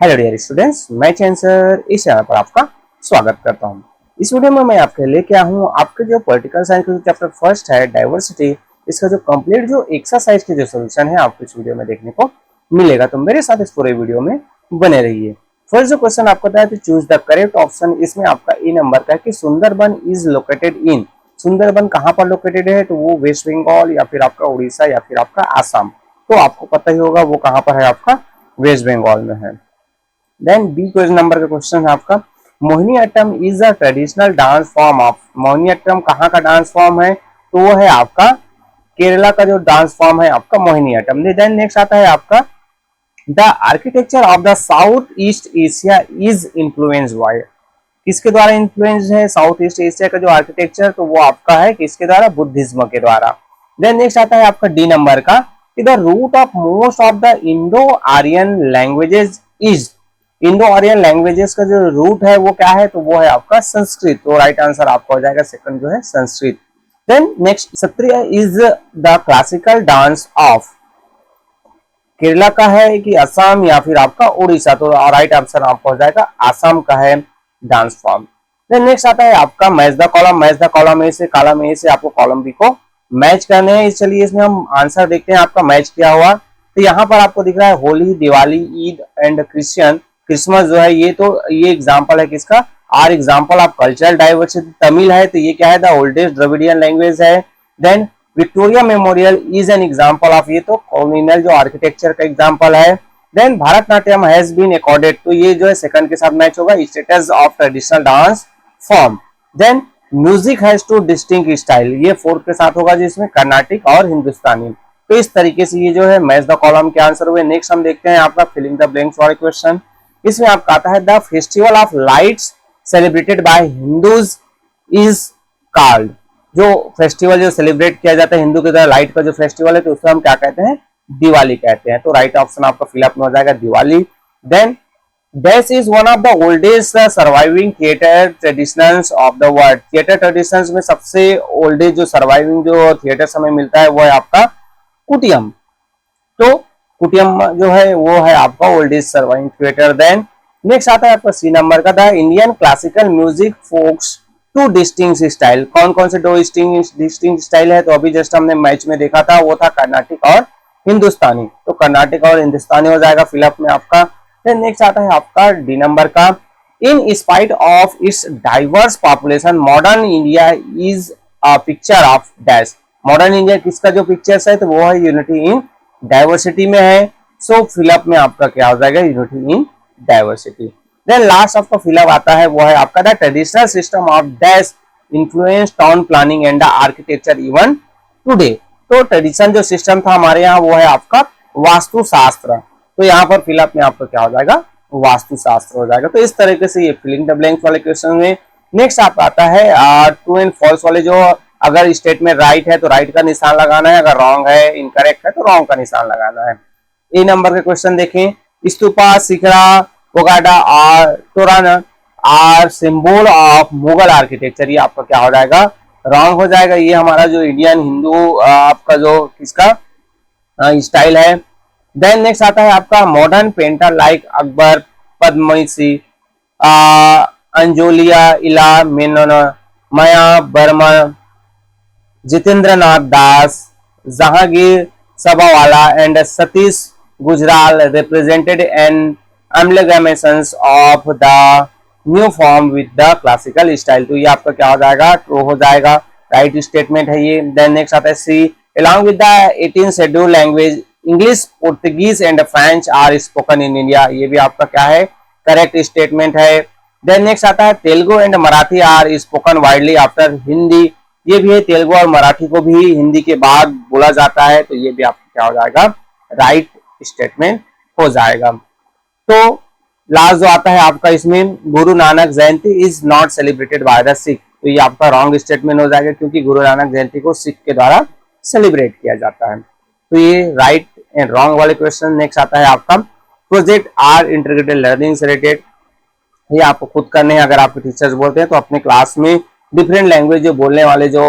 Hello dear students, मैं चैन sir इस channel पर आपका स्वागत करता हूं। इस वीडियो में मैं आपके लेके आया हूं आपके जो पॉलिटिकल साइंस का जो चैप्टर फर्स्ट है डाइवर्सिटी, इसका जो कंप्लीट जो एक्सरसाइज के जो सोल्यूशन है आपको इस वीडियो में देखने को मिलेगा। तो मेरे साथ इस पूरे वीडियो में बने रहिए। फर्स्ट जो क्वेश्चन आपको बताया तो चूज द करेक्ट ऑप्शन। इसमें आपका ए नंबर का है कि Sundarban is located in. Sundarban कहाँ पर लोकेटेड है? तो वो वेस्ट बंगाल या फिर आपका उड़ीसा या फिर आपका आसाम। तो आपको पता ही होगा वो कहाँ पर है, आपका वेस्ट बंगाल में है। देन बी क्वेश्चन नंबर का क्वेश्चन है आपका Mohiniyattam is a traditional dance form of. Mohiniyattam कहाँ का डांस फॉर्म है? तो वो है आपका केरला का जो डांस फॉर्म है आपका मोहिनीअट्टम। देन नेक्स्ट आता है आपका the architecture of the south east Asia is influenced by. किसके द्वारा इन्फ्लुएंस है साउथ ईस्ट एशिया का जो आर्किटेक्चर? तो वो आपका है किसके द्वारा? बुद्धिज्म के द्वारा। देन नेक्स्ट आता है आपका डी नंबर का the root of most of the Indo-Aryan languages is. Indo-Aryan languages का जो रूट है वो क्या है? तो वो है आपका संस्कृत। तो राइट आंसर आपका हो जाएगा सेकंड जो है Sanskrit. Then next Sattriya is the classical dance of. Kerala का है कि असम या फिर आपका उड़ीसा? तो राइट आंसर आपका हो जाएगा आसाम का है डांस फॉर्म। देन नेक्स्ट आता है आपका match the column. Match the column A से कॉलम ए से आपको कॉलम बी को मैच करने हैं। चलिए इसमें हम आंसर देखते हैं आपका मैच क्या हुआ। तो यहाँ पर आपको दिख रहा है होली, दिवाली, ईद एंड क्रिसमस जो है ये एग्जाम्पल है किसका? Are example of cultural diversity. Tamil है तो ये क्या है? द ओल्डेस्ट द्रविडियन लैंग्वेज है। Then Victoria Memorial is an example of, ये तो कॉम्युनल जो आर्किटेक्चर का एग्जाम्पल है। Then Bharatanatyam has been accorded, तो ये जो है सेकंड के साथ मैच होगा, status of traditional dance form. Then music has two distinct style, ये फोर्थ के साथ होगा जिसमें कर्नाटिक और हिंदुस्तानी। तो इस तरीके से ये जो है मैच द कॉलम के आंसर हुए। नेक्स्ट हम देखते हैं आपका फिलिंग द ब्लैंक्स वाला क्वेश्चन। इसमें आपका आता है the festival of lights celebrated by Hindus is called. जो फेस्टिवल जो सेलिब्रेट किया जाता है हिंदू के द्वारा लाइट का जो फेस्टिवल है तो उसको हम क्या कहते हैं? दिवाली कहते हैं। तो राइट ऑप्शन आपका फिलअप में हो जाएगा Diwali. Then dash is one of the oldest surviving theatre traditions of the world. Theatre traditions में सबसे ओल्डेस्ट जो सर्वाइविंग जो थिएटर हमें मिलता है वो है आपका कुटियम। तो कुटियम जो है वो है आपका oldest surviving theatre. Then next आता है आपका सी नंबर का the Indian classical music follows two distinct style. कौन कौन से दो डिस्टिंक्ट स्टाइल है? तो अभी जस्ट हमने मैच में देखा था वो था कर्नाटिक और हिंदुस्तानी। तो कर्नाटिक और हिंदुस्तानी हो जाएगा फिलअप में आपका। देन नेक्स्ट आता है आपका डी नंबर का in spite of its diverse population modern India is a picture of dash. Modern India किसका जो पिक्चर्स है? तो वो है यूनिटी इन डाइवर्सिटी में है। सो फिलअप में आपका क्या हो जाएगा? Unity in diversity. Then last आपका फिलअप आता है वो है आपका the traditional system of dash influence town planning and the architecture even today. तो ट्रेडिशन जो सिस्टम था हमारे यहाँ वो है आपका वास्तुशास्त्र। तो यहाँ पर फिलअप में आपका क्या हो जाएगा? वास्तुशास्त्र हो जाएगा। तो इस तरीके से ये फिलिंग द ब्लैंक्स वाले क्वेश्चन में। नेक्स्ट आप आता है ट्रू एंड फॉल्स वाले, जो अगर स्टेटमेंट राइट है तो राइट का निशान लगाना है, अगर रॉन्ग है इनकरेक्ट है तो रॉन्ग का निशान लगाना है। ए नंबर के क्वेश्चन देखें, स्तूपा, शिखरा, पोगाडा और torana are symbol of Mughal architecture. ये आपका क्या हो जाएगा? रॉन्ग हो जाएगा। ये हमारा जो इंडियन हिंदू आपका जो किसका स्टाइल है। देन नेक्स्ट आता है आपका modern painter like Akbar, Padamsee, Anjolie, Ela Menon, Maya Burman, Jitendra Nath Das, Jehangir Sabavala and Satish Gujral represented an amalgamations of the new form with the classical style। तो ये आपका क्या हो जाएगा? ट्रू हो जाएगा, राइट स्टेटमेंट है ये। देन नेक्स्ट आता है C along with the 18 schedule language English, Portuguese and French are spoken in India. ये भी आपका क्या है? करेक्ट स्टेटमेंट है। देन नेक्स्ट आता है Telugu and Marathi are spoken widely after Hindi. ये भी है, तेलुगु और मराठी को भी हिंदी के बाद बोला जाता है। तो ये भी आपका क्या हो जाएगा? राइट स्टेटमेंट हो जाएगा। तो लास्ट जो आता है आपका इसमें Guru Nanak Jayanti is not celebrated by the Sikh. तो ये आपका रॉन्ग स्टेटमेंट हो जाएगा क्योंकि गुरु नानक जयंती को सिख के द्वारा सेलिब्रेट किया जाता है। तो ये राइट एंड रॉन्ग वाले क्वेश्चन। नेक्स्ट आता है आपका प्रोजेक्ट आर इंटीग्रेटेड लर्निंग से रिलेटेड। ये आपको खुद करने हैं। अगर आपके टीचर्स बोलते हैं तो अपने क्लास में डिफरेंट लैंग्वेज जो बोलने वाले जो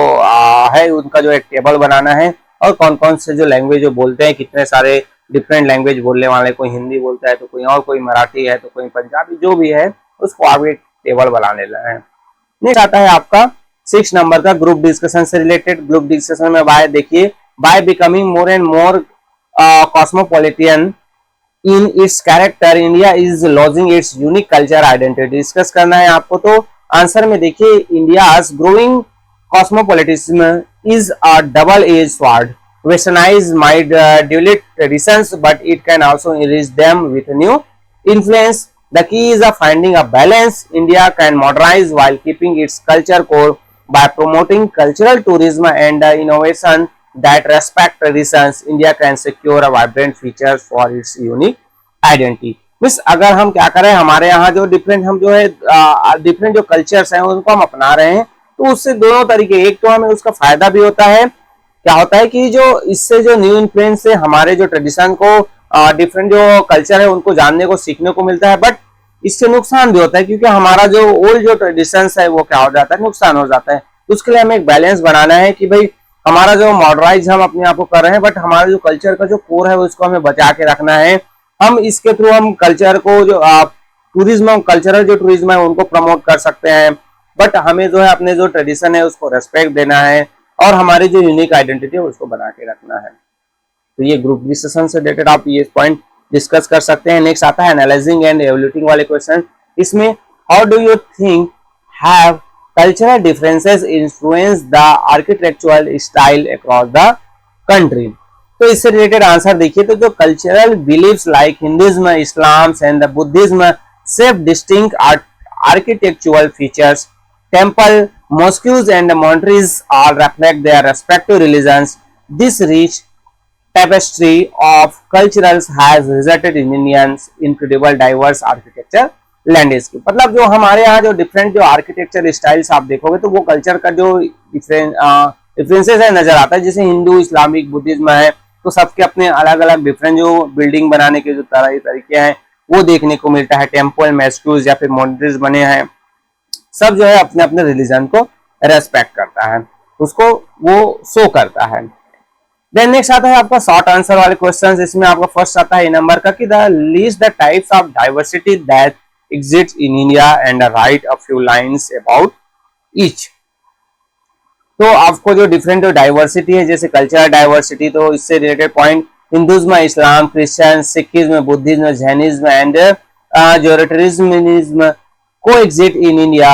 है उनका जो एक टेबल बनाना है और कौन कौन से जो लैंग्वेज जो बोलते हैं, कितने सारे डिफरेंट लैंग्वेज बोलने वाले, कोई हिंदी बोलता है तो कोई और, कोई मराठी है तो कोई पंजाबी, जो भी है उसको आप एक टेबल बनाने लगे हैं। नेक्स्ट आता है आपका 6 नंबर का ग्रुप डिस्कशन से रिलेटेड। ग्रुप डिस्कशन में बाय देखिए, by becoming more and more cosmopolitan in its character India is losing its unique culture identity. Discuss करना है आपको, तो आंसर में देखिए, India's growing cosmopolitanism is a double-edged sword. Westernize might dilute traditions, but it can also enrich them with new influence. The key is finding a balance. India can modernize while keeping its culture core by promoting cultural tourism and innovation that respect traditions. India can secure a vibrant future for its unique identity. Miss अगर हम क्या करें, हमारे यहाँ जो different हम जो है डिफरेंट जो कल्चर्स हैं उनको हम अपना रहे हैं, तो उससे दोनों तरीके, एक तो हमें उसका फायदा भी होता है, क्या होता है कि जो इससे जो न्यू इन्फ्लुएंस से हमारे जो ट्रेडिशन को डिफरेंट जो कल्चर है उनको जानने को सीखने को मिलता है, बट इससे नुकसान भी होता है क्योंकि हमारा जो ओल्ड जो ट्रेडिशन है वो क्या हो जाता है, नुकसान हो जाता है। तो उसके लिए हमें एक बैलेंस बनाना है कि भाई हमारा जो मॉडर्नाइज हम अपने आप को कर रहे हैं, बट हमारा जो कल्चर का जो कोर है उसको हमें बचा के रखना है। हम इसके थ्रू हम कल्चर को जो टूरिज्म, कल्चरल जो टूरिज्म है उनको प्रमोट कर सकते हैं, बट हमें जो है अपने जो ट्रेडिशन है उसको रेस्पेक्ट देना है और हमारी जो यूनिक आइडेंटिटी है उसको बना के रखना है। तो ये ग्रुप डिस्कशन से रिलेटेड आप ये पॉइंट डिस्कस कर सकते हैं। नेक्स्ट आता है एनालाइजिंग एंड एवल्यूटिंग वाले क्वेश्चन। इसमें how do you think have cultural differences influence the architectural style across the country. तो इससे रिलेटेड आंसर देखिए, तो जो cultural beliefs like Hinduism, Islam and Buddhism shape distinct architectural features. Temple, mosques and monasteries all reflect their respective religions. This rich tapestry of cultures has resulted in Indians incredible diverse architecture landscape. मतलब जो हमारे यहाँ जो different जो architecture styles आप देखोगे तो वो कल्चर का जो डिफरेंसेस है नजर आता है। जैसे हिंदू, इस्लामिक, बुद्धिज्म है तो सबके अपने अलग अलग डिफरेंट जो बिल्डिंग बनाने के जो तरीके हैं वो देखने को मिलता है। टेम्पल, मॉस्क्स या फिर मॉनेस्ट्रीज बने हैं, सब जो है अपने अपने रिलीजन को रेस्पेक्ट करता है, उसको वो शो करता है। देन नेक्स्ट आता है आपका शॉर्ट आंसर वाले क्वेश्चंस। इसमें आपका फर्स्ट आता है नंबर का कि the list the types of diversity that exist in India and right a few lines about each. तो आपको जो डिफरेंट जो डाइवर्सिटी है, जैसे कल्चरल डाइवर्सिटी, तो इससे related point Hinduism, Islam, Christian, Sikhism, Buddhism, Jainism and Zoroastrianism coexist in India.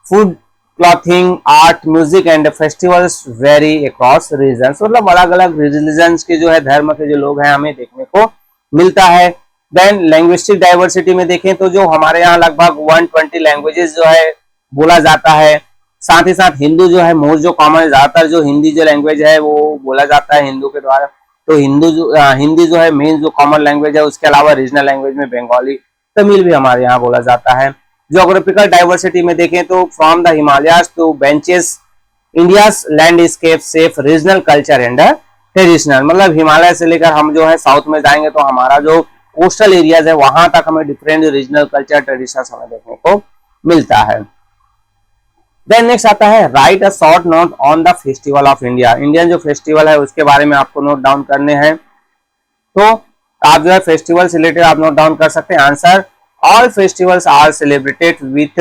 Food, clothing, art, music and festivals vary across regions. मतलब अलग अलग रिलीजन्स के जो है, धर्म के जो लोग हैं हमें देखने को मिलता है। देन लैंग्विस्टिक डाइवर्सिटी में देखें तो जो हमारे यहाँ लगभग 120 लैंग्वेजेस जो है बोला जाता है। साथ ही साथ हिंदू जो है मोस्ट जो कॉमन, ज्यादातर जो हिंदी जो लैंग्वेज है वो बोला जाता है हिंदू के द्वारा। तो हिंदी जो है मेन जो कॉमन लैंग्वेज है। उसके अलावा रीजनल लैंग्वेज में बंगाली, तमिल भी हमारे यहाँ बोला जाता है। ज्योग्राफिकल डाइवर्सिटी में देखें तो from the Himalayas to beaches India's landscape shapes regional culture and traditional. मतलब हिमालय से लेकर हम जो है साउथ में जाएंगे तो हमारा जो कोस्टल एरियाज है वहां तक हमें डिफरेंट रीजनल कल्चर ट्रेडिशन हमें देखने को मिलता है। देन नेक्स्ट आता है right a short note on the festival of India. Indian जो फेस्टिवल है उसके बारे में आपको नोट डाउन करने हैं, तो आप जो है फेस्टिवल से रिलेटेड आप नोट डाउन कर सकते हैं। Answer, all festivals are celebrated with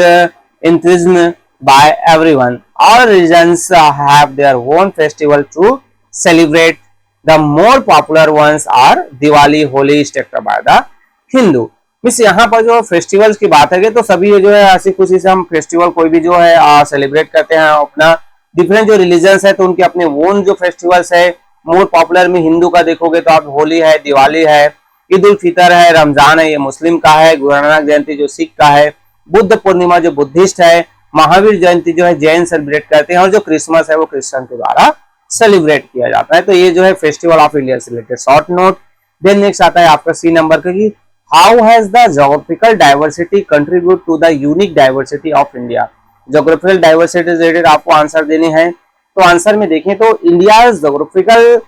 enthusiasm by everyone. All regions have their own festival to celebrate. The more popular ones are Diwali, Holi, etc. by the Hindu. Miss यहाँ पर जो festivals की बात है तो सभी जो है हंसी खुशी से हम फेस्टिवल कोई भी जो है सेलिब्रेट करते हैं अपना। डिफरेंट जो रिलीजन्स है तो उनके अपने ओन जो फेस्टिवल्स है। मोर पॉपुलर में हिंदू का देखोगे तो आप होली है, दिवाली है, ईद उल फितर है, रमजान है ये मुस्लिम का है, गुरु नानक जयंती जो सिख का है, बुद्ध पूर्णिमा जो बुद्धिस्ट है, महावीर जयंती जो है जैन सेलिब्रेट करते हैं, और जो क्रिसमस है वो क्रिश्चियन के द्वारा सेलिब्रेट किया जाता है। तो ये जो है फेस्टिवल ऑफ इंडिया से related short note. Then next आता है आपका सी नंबर का कि how has the geographical diversity contribute to the unique diversity of India. Geographical diversity related आपको आंसर देने हैं। तो आंसर में देखें तो India geographical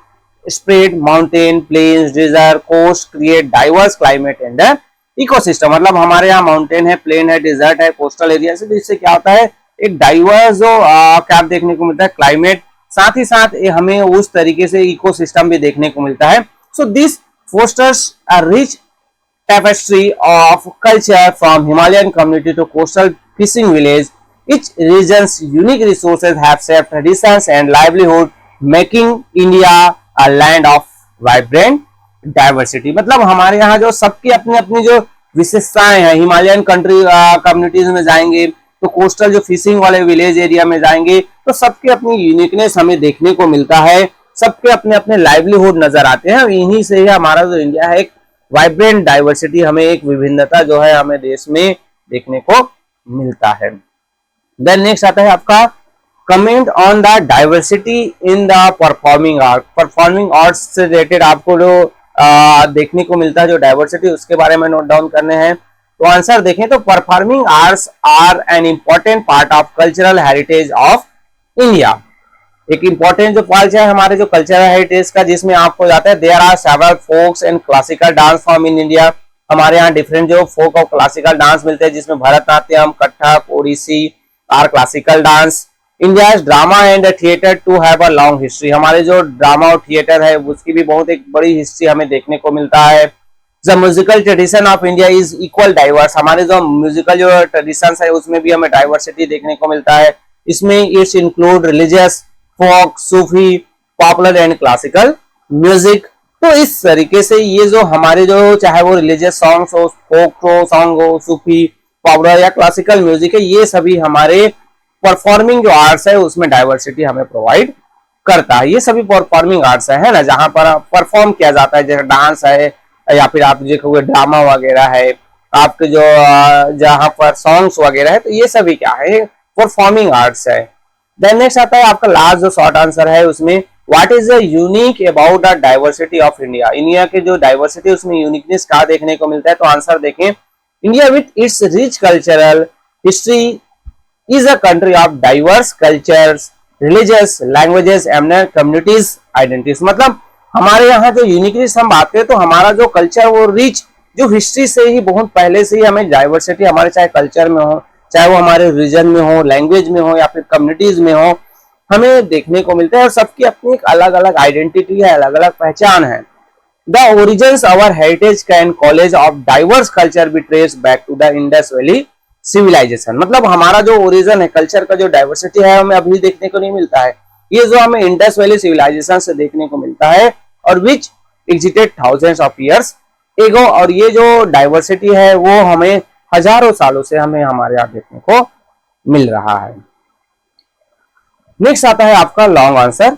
spread, mountain, plains, desert, coast create diverse climate and ecosystem. मतलब हमारे यहाँ माउंटेन है, प्लेन है, डेजर्ट है, कोस्टल एरिया से, तो इससे क्या होता है एक डाइवर्स जो क्या देखने को मिलता है क्लाइमेट, साथ ही साथ हमें उस तरीके से इकोसिस्टम भी देखने को मिलता है। So this fosters a rich tapestry of culture from Himalayan community to coastal fishing village. Each region's unique resources have shaped traditions and livelihood, making India a land of vibrant diversity. मतलब हमारे यहाँ जो सबकी अपनी अपनी जो विशेषताएं हैं, हिमालयन कंट्री कम्युनिटीज में जाएंगे तो कोस्टल जो फिशिंग वाले विलेज एरिया में जाएंगे तो सबके अपनी यूनिकनेस हमें देखने को मिलता है, सबके अपने अपने लाइवलीहुड नजर आते हैं। इन्हीं से ही हमारा जो इंडिया है एक वाइब्रेंट डाइवर्सिटी, हमें एक विभिन्नता जो है हमें देश में देखने को मिलता है। देन नेक्स्ट आता है आपका comment on the diversity in the performing art. Performing arts से रिलेटेड आपको जो देखने को मिलता है जो डाइवर्सिटी, उसके बारे में नोट डाउन करने हैं। तो आंसर देखें तो performing arts are an important part of cultural heritage of India. एक इंपॉर्टेंट जो पार्ट है हमारे जो कल्चरल हेरिटेज का, जिसमें आपको जाता है there are several folks and classical dance form in India. हमारे यहाँ डिफरेंट जो फोक और क्लासिकल डांस मिलते हैं, जिसमें Bharatanatyam, Kathak, Odissi are classical dance. India drama and theatre too have a long history. हमारे जो ड्रामा और थिएटर है उसकी भी बहुत एक बड़ी हिस्ट्री हमें देखने को मिलता है। The musical tradition of India is equal diverse. हमारे जो म्यूजिकल जो ट्रेडिशन है उसमें भी हमें डाइवर्सिटी देखने को मिलता है। इसमें it's include religious, folk, Sufi, popular and classical music. तो इस तरीके से ये जो हमारे जो चाहे वो रिलीजियस सॉन्ग्स हो, फोक सॉन्ग हो, सूफी, पॉपुलर या क्लासिकल म्यूजिक है, ये सभी हमारे परफॉर्मिंग जो आर्ट्स है उसमें डाइवर्सिटी हमें प्रोवाइड करता है। ये सभी परफॉर्मिंग आर्ट्स है ना, जहां पर परफॉर्म किया जाता है, जैसे डांस है या फिर आप देखोगे ड्रामा वगैरह है, आपके जो जहां पर सॉन्ग्स वगैरह है, तो ये सभी क्या है परफॉर्मिंग आर्ट्स है। देन नेक्स्ट आता है आपका लास्ट जो शॉर्ट आंसर है उसमें what is the unique about the diversity of India. India के जो डाइवर्सिटी उसमें यूनिकनेस क्या देखने को मिलता है। तो आंसर देखें, India with its rich cultural history is a country of diverse cultures, religious, languages and communities identities. मतलब हमारे यहाँ जो यूनिकनेस हम बात करें तो हमारा जो कल्चर वो रिच, जो हिस्ट्री से ही बहुत पहले से ही हमें डाइवर्सिटी हमारे चाहे कल्चर में हो, चाहे वो हमारे रीजन में हो, लैंग्वेज में हो या फिर कम्युनिटीज में हो, हमें देखने को मिलता है। और सबकी अपनी एक अलग अलग आइडेंटिटी है, अलग अलग पहचान है। The origins our heritage can collage of diverse culture be trace back to the Indus valley civilisation. मतलब हमारा जो ओरिजिन है कल्चर का, जो डाइवर्सिटी है, हमें अभी देखने को नहीं मिलता है। ये जो हमें इंडस वैली सिविलाइजेशन से देखने को मिलता है और which existed thousands of years ago. और ये जो डाइवर्सिटी है वो हमें हजारों सालों से हमें हमारे यहाँ देखने को मिल रहा है। नेक्स्ट आता है आपका long answer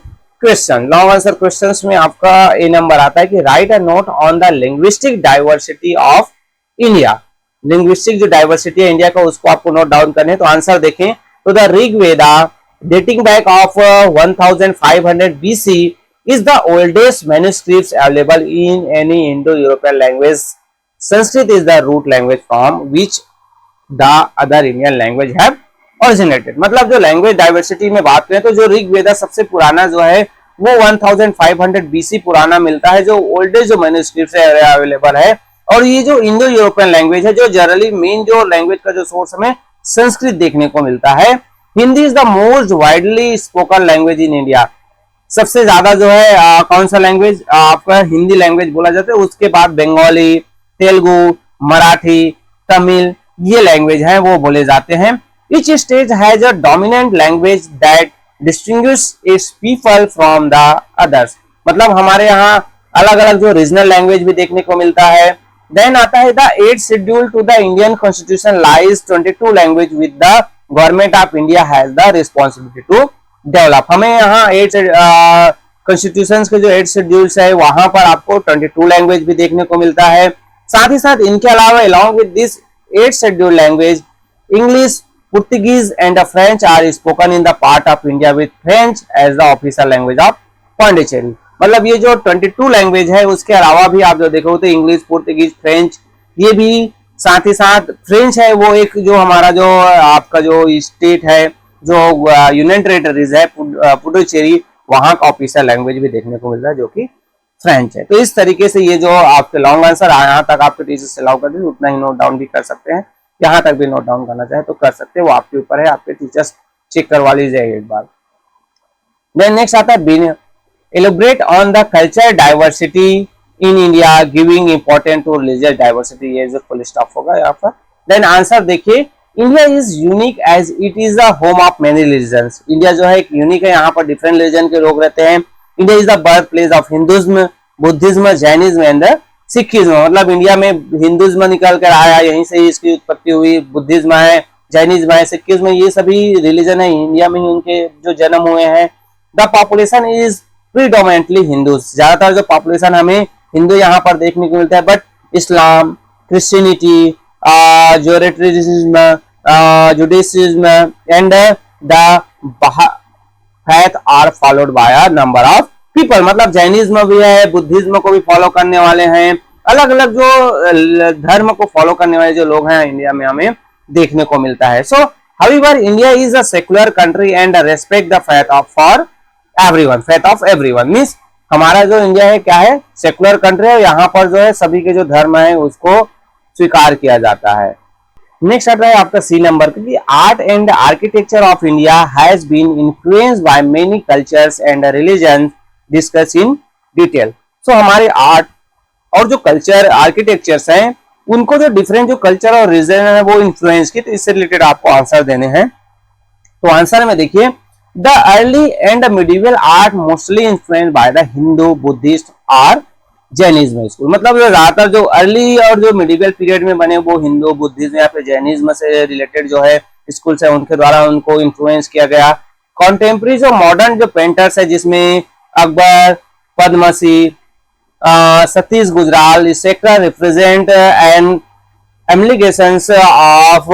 question. Long answer questions में आपका ए नंबर आता है कि right a note on the linguistic diversity of India. Linguistic जो डाइवर्सिटी है इंडिया का, उसको आपको नोट डाउन करने। तो आंसर देखें तो the Rigveda dating back of 1500 BC is the oldest manuscripts available in any Indo-European language. Sanskrit is the root language from which the other Indian language have originated. मतलब जो language diversity में बात करें तो जो ऋग्वेदा सबसे पुराना जो है वो 1500 BC पुराना मिलता है, जो ओल्डेस्ट जो मैन्युस्क्रिप्ट्स है अवेलेबल है। और ये जो इंडो यूरोपियन लैंग्वेज है, जो जनरली मेन जो लैंग्वेज का जो सोर्स हमें संस्कृत देखने को मिलता है। Hindi is the most widely spoken language in India. सबसे ज्यादा जो है कौन सा लैंग्वेज आपका हिंदी लैंग्वेज बोला जाता है, उसके बाद बंगाली, तेलुगु, मराठी, तमिल ये लैंग्वेज है वो बोले जाते हैं। Each state has a dominant language that distinguishes its people from the others. मतलब हमारे यहाँ अलग अलग जो रीजनल लैंग्वेज भी देखने को मिलता है। देन आता है the 8th schedule to the Indian constitution lies 22 language with the government of India has the responsibility to develop. हमें यहाँ 8 कॉन्स्टिट्यूशन के जो 8 शेड्यूल्स है वहां पर आपको 22 लैंग्वेज भी देखने को मिलता है। साथ ही साथ इनके अलावा along with this 8 schedule language English, Portuguese and French are spoken in the part of India with French as the official language of Pondicherry. मतलब ये जो 22 लैंग्वेज है उसके अलावा भी आप जो देखो तो इंग्लिश, पुर्तगीज, फ्रेंच ये भी, साथ ही साथ फ्रेंच है वो एक जो हमारा जो आपका जो स्टेट है जो यूनियन टेरिटरीज है पुडुचेरी, वहां का ऑफिशियल लैंग्वेज भी देखने को मिल रहा है जो कि फ्रेंच है। तो इस तरीके से ये जो आपके लॉन्ग आंसर यहाँ तक आपके टीचर से अलाउ कर दें उतना ही नोट डाउन भी कर सकते हैं, यहाँ तक भी नोट डाउन करना चाहे तो कर सकते हैं, वो आपके ऊपर है, आपके टीचर्स चेक करवा लीजिए एक बार। देन नेक्स्ट आता है elaborate on the culture diversity in India giving important to religious diversity, ये जो फुल स्टॉप होगा यहाँ पर। देन आंसर देखिए, India is unique as it is the home of many religions, India जो है एक यूनिक है, यहाँ पर डिफरेंट रिलीजन के लोग रहते हैं। India is the birth place of Hinduism, Buddhism, Jainism and Sikhism, मतलब इंडिया में हिंदुज्म निकल कर आया, यहीं से ही इसकी उत्पत्ति हुई। बुद्धिज्म है, जैनिज्म है, सिखिज्म, ये सभी रिलीजन है इंडिया में ही उनके जो जन्म हुए हैं। The population is predominantly Hindu, ज्यादातर जो पॉपुलेशन हमें हिंदू यहाँ पर देखने को मिलता है, but Islam, Christianity, Zoroastrianism, Judaism and the faith are followed by a number of people, मतलब जैनिज्म भी है, बुद्धिज्म को भी फॉलो करने वाले हैं, अलग अलग जो धर्म को फॉलो करने वाले जो लोग हैं इंडिया में हमें देखने को मिलता है। सो however India is a secular country and respect the faith of for everyone, faith of everyone means हमारा जो इंडिया है क्या है, सेक्युलर कंट्री है, यहाँ पर जो है सभी के जो धर्म है उसको स्वीकार किया जाता है। नेक्स्ट आता है आपका सी नंबर की, art and architecture of India has been influenced by many cultures and religion, discuss in detail. So हमारे आर्ट और जो कल्चर आर्किटेक्चर्स हैं उनको जो डिफरेंट जो कल्चर और रिलीजन है वो इन्फ्लुएंस की, तो इससे रिलेटेड आपको आंसर देने हैं। तो आंसर में देखिए, the early and medieval art mostly influenced by the Hindu, Buddhist और जैनिज्म स्कूल, मतलब ज्यादातर जो अर्ली और जो मिडिवल पीरियड में बने वो हिंदू, बुद्धिज्म या फिर जैनिज्म से रिलेटेड जो है स्कूल्स है उनके द्वारा उनको इन्फ्लुएंस किया गया। कॉन्टेम्प्रेरी जो मॉडर्न जो पेंटर्स है जिसमें Akbar, Padamsee, Satish Gujral etcetera represent and amalgamations of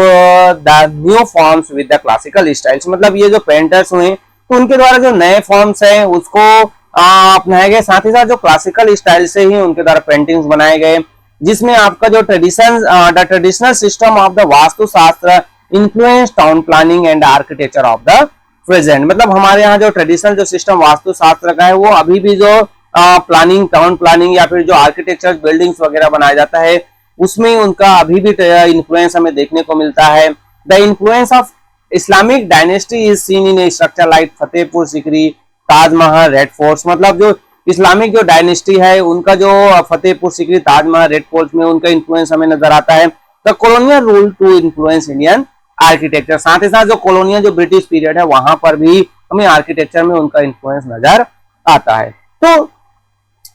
the new forms with the classical styles, मतलब ये जो पेंटर्स हुए तो उनके द्वारा जो नए फॉर्म्स हैं उसको अपनाए गए, साथ ही साथ जो क्लासिकल स्टाइल से ही उनके द्वारा पेंटिंग्स बनाए गए, जिसमें आपका जो the traditional system of the Vastu Shastra influence town planning and architecture of the present, मतलब हमारे यहाँ जो ट्रेडिशनल जो सिस्टम वास्तु शास्त्र का है वो अभी भी जो प्लानिंग, टाउन प्लानिंग या फिर जो आर्किटेक्चर बिल्डिंग्स वगैरह बनाया जाता है उसमें उनका अभी भी इन्फ्लुएंस हमें देखने को मिलता है। The influence of Islamic dynasty is seen in a structure like Fatehpur Sikri, Taj Mahal, Red Fort, मतलब जो इस्लामिक जो डायनेस्टी है उनका जो फतेहपुर सीकरी, ताजमहल, रेड फोर्ट में उनका इन्फ्लुएंस हमें नजर आता है। The colonial rule to influence Indian architecture, साथ ही साथ जो कॉलोनियल जो ब्रिटिश पीरियड है वहां पर भी हमें आर्किटेक्चर में उनका इन्फ्लुएंस नजर आता है। तो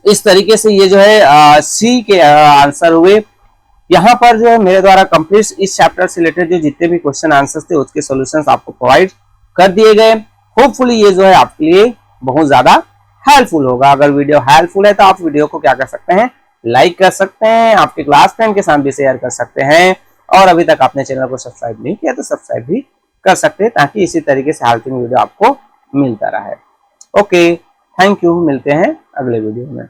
इस तरीके से ये जो है सी के आंसर हुए। यहाँ पर जो है मेरे द्वारा कंप्लीट इस चैप्टर से रिलेटेड जो जितने भी क्वेश्चन आंसर्स थे उसके सॉल्यूशंस आपको प्रोवाइड कर दिए गए। होपफुली ये जो है आपके लिए बहुत ज्यादा हेल्पफुल होगा। अगर वीडियो हेल्पफुल है तो आप वीडियो को क्या कर सकते हैं, लाइक कर सकते हैं, आपके क्लास फ्रेंड के साथ भी शेयर कर सकते हैं, और अभी तक आपने चैनल को सब्सक्राइब नहीं किया तो सब्सक्राइब भी कर सकते हैं ताकि इसी तरीके से हेल्पिंग वीडियो आपको मिलता रहे। ओके, थैंक यू, मिलते हैं अगले वीडियो में।